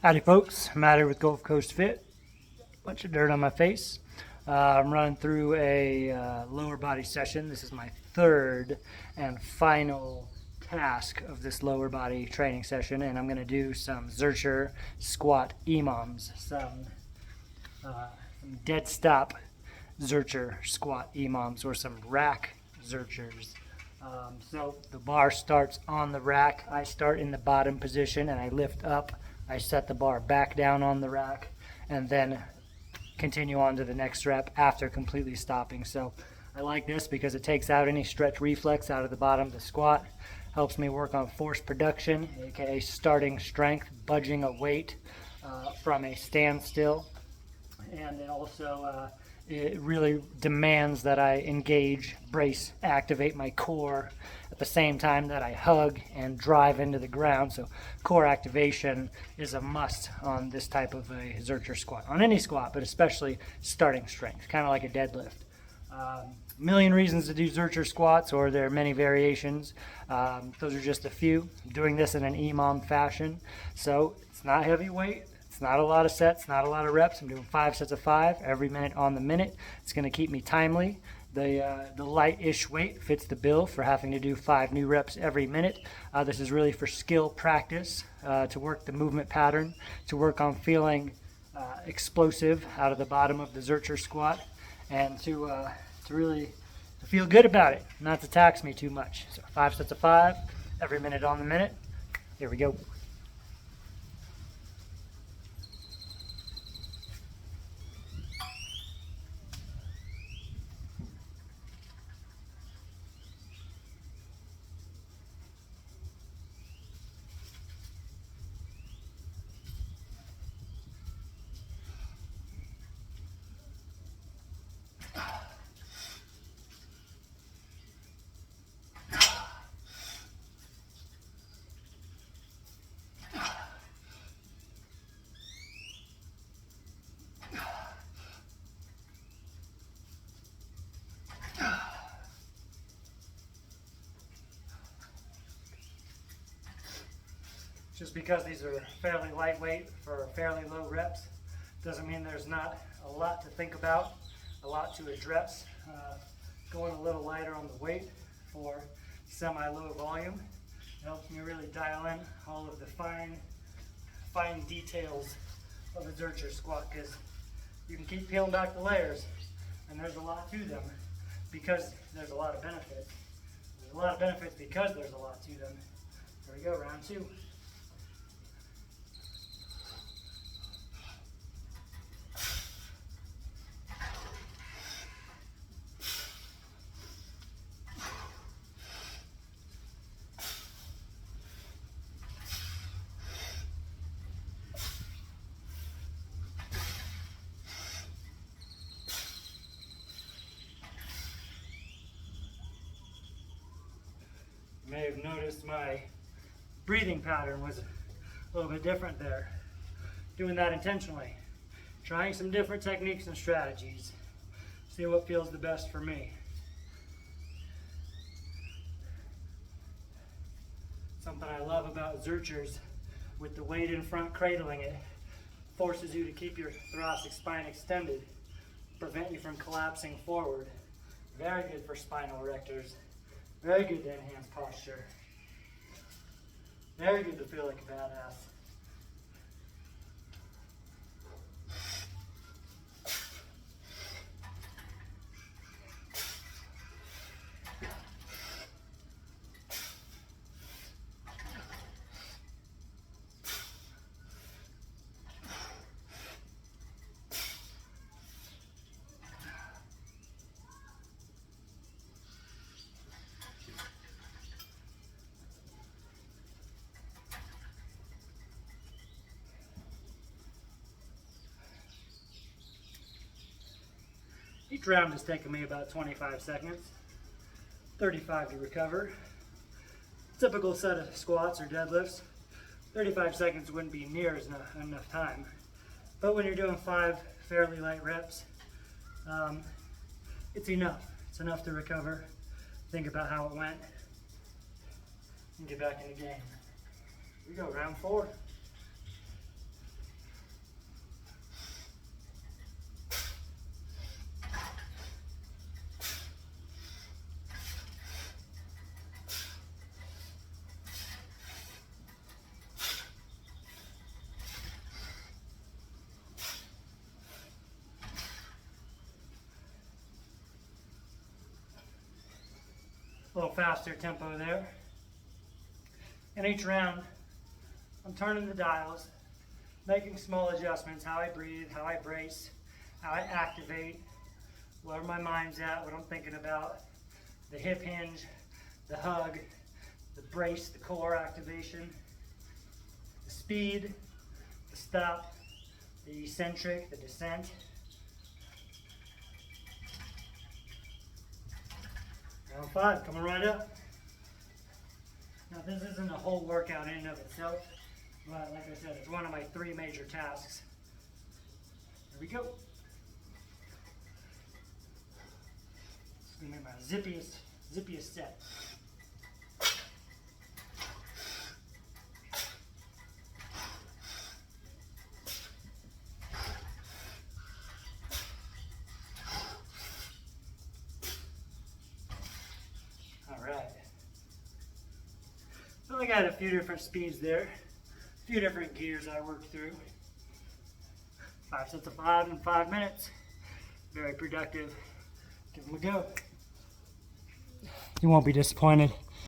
Howdy folks, Matt here with Gulf Coast Fit. Bunch of dirt on my face. I'm running through a lower body session. This is my third and final task of this lower body training session, and I'm going to do some Zercher squat EMOMs, some dead stop Zercher squat EMOMs, or some rack Zerchers. So the bar starts on the rack. I start in the bottom position and I lift up. I set the bar back down on the rack and then continue on to the next rep after completely stopping. So I like this because it takes out any stretch reflex out of the bottom of the squat, helps me work on force production, aka starting strength, budging a weight from a standstill, and it also it really demands that I engage, brace, activate my core at the same time that I hug and drive into the ground. So core activation is a must on this type of a Zercher squat, on any squat, but especially starting strength, kind of like a deadlift. Million reasons to do Zercher squats, or there are many variations. Those are just a few. I'm doing this in an EMOM fashion, so it's not heavy weight. It's not a lot of sets, not a lot of reps. I'm doing 5 sets of 5 every minute on the minute. It's going to keep me timely. The light-ish weight fits the bill for having to do 5 new reps every minute. This is really for skill practice, to work the movement pattern, to work on feeling explosive out of the bottom of the Zercher squat, and to really feel good about it, not to tax me too much. So 5 sets of 5 every minute on the minute. Here we go. Just because these are fairly lightweight for fairly low reps doesn't mean there's not a lot to think about, a lot to address. Going a little lighter on the weight for semi-low volume helps me really dial in all of the fine details of a Zercher squat, because you can keep peeling back the layers, and there's a lot to them because there's a lot of benefits. There's a lot of benefits because there's a lot to them. Here we go, round 2. You may have noticed my breathing pattern was a little bit different there. Doing that intentionally. Trying some different techniques and strategies. See what feels the best for me. Something I love about Zerchers, with the weight in front cradling it, forces you to keep your thoracic spine extended, prevent you from collapsing forward. Very good for spinal erectors. Very good to enhance posture. Very good to feel like a badass. Each round has taken me about 25 seconds, 35 to recover. Typical set of squats or deadlifts, 35 seconds wouldn't be near as enough time. But when you're doing 5 fairly light reps, it's enough. It's enough to recover, think about how it went, and get back in the game. Here we go, round 4. faster tempo there. And each round, I'm turning the dials, making small adjustments, how I breathe, how I brace, how I activate, where my mind's at, what I'm thinking about, the hip hinge, the hug, the brace, the core activation, the speed, the stop, the eccentric, the descent. Round 5, coming right up. Now this isn't a whole workout in and of itself, but like I said, it's one of my 3 major tasks. Here we go. This is gonna be my zippiest set. So I got a few different speeds there, a few different gears I worked through. 5 sets of 5 in 5 minutes. Very productive. Give them a go. You won't be disappointed.